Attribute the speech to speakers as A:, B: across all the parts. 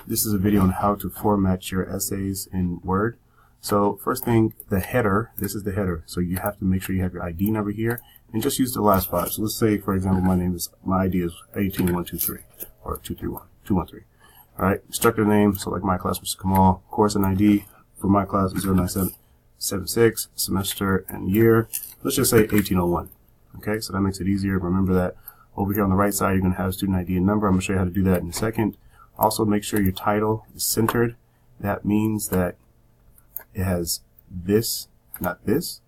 A: This is a video on how to format your essays in Word. So first thing, the header, this is the header. So you have to make sure you have your ID number here and just use the last 5. So let's say, for example, my ID is 18123 or 213. All right, instructor name, so like my class, Mr. Kamal. Course and ID for my class is 09776, semester and year. Let's just say 1801. Okay, so that makes it easier. Remember that over here on the right side, you're going to have student ID and number. I'm going to show you how to do that in a second. Also, make sure your title is centered. That means that it has this, not this.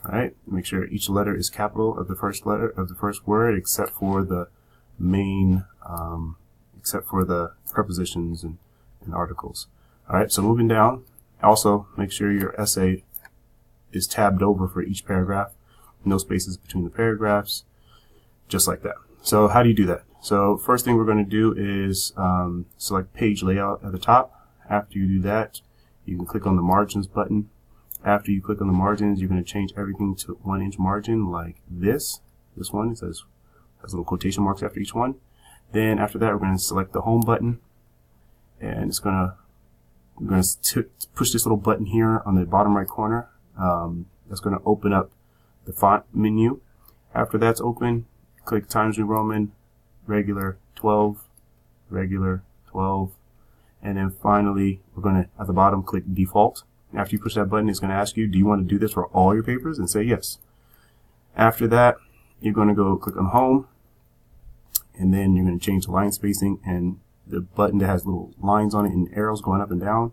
A: All right, make sure each letter is capital of the first letter of the first word, except for the main, except for the prepositions and articles. All right, so moving down. Also, make sure your essay is tabbed over for each paragraph. No spaces between the paragraphs, just like that. So how do you do that? So first thing we're going to do is select page layout at the top. After you do that, you can click on the margins button. After you click on the margins, you're going to change everything to 1-inch margin like this. This one, it has little quotation marks after each one. Then after that, we're going to select the home button, and it's going to, we're going to push this little button here on the bottom right corner. That's going to open up the font menu. After that's open, click Times New Roman, regular 12, regular 12, and then finally we're going to, at the bottom, click default. After you push that button, it's going to ask you, do you want to do this for all your papers? And say yes. After that, you're going to go click on home, and then you're going to change the line spacing, and the button that has little lines on it and arrows going up and down.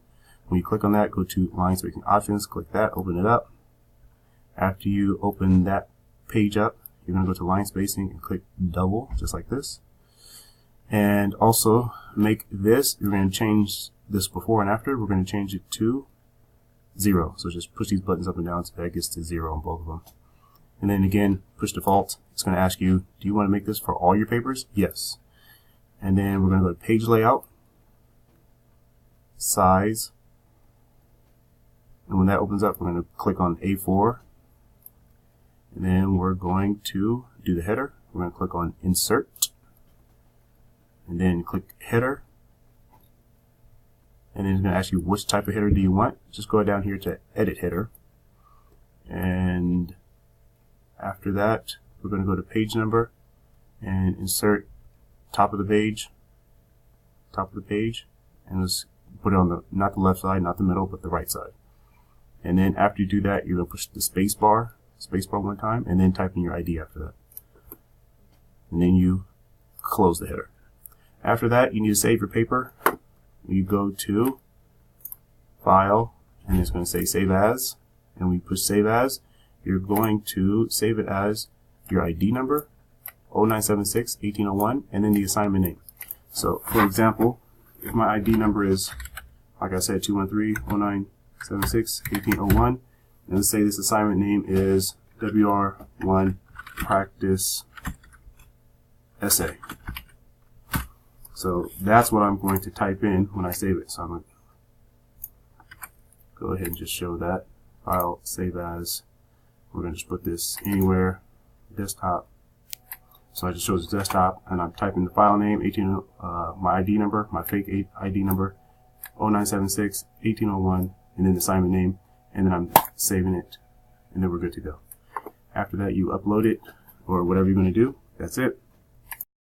A: When you click on that, go to line spacing options, click that, open it up. After you open that page up, you're going to go to line spacing and click double, just like this. And also make this, you're going to change this before and after, we're going to change it to 0. So just push these buttons up and down so that it gets to 0 on both of them. And then again, push default. It's going to ask you, do you want to make this for all your papers? Yes. And then we're going to go to page layout, size. And when that opens up, we're going to click on A4. And then we're going to do the header. We're going to click on insert. And then click header. And then it's going to ask you which type of header do you want. Just go down here to edit header. And after that, we're going to go to page number and insert top of the page. And let's put it on the, not the left side, not the middle, but the right side. And then after you do that, you're going to push the space bar one time, and then type in your ID after that. And then you close the header. After that, you need to save your paper. You go to File, and it's going to say Save As. And when you push Save As, you're going to save it as your ID number, 0976 1801, and then the assignment name. So, for example, if my ID number is, like I said, 213 0976 1801, and let's say this assignment name is WR1 Practice Essay. So that's what I'm going to type in when I save it. So I'm going to go ahead and just show that. File, Save As. We're going to just put this anywhere, desktop. So I just chose desktop, and I'm typing the file name, my ID number, my fake ID number, 0976 1801, and then the assignment name, and then I'm saving it, and then we're good to go. After that, you upload it, or whatever you're going to do. That's it.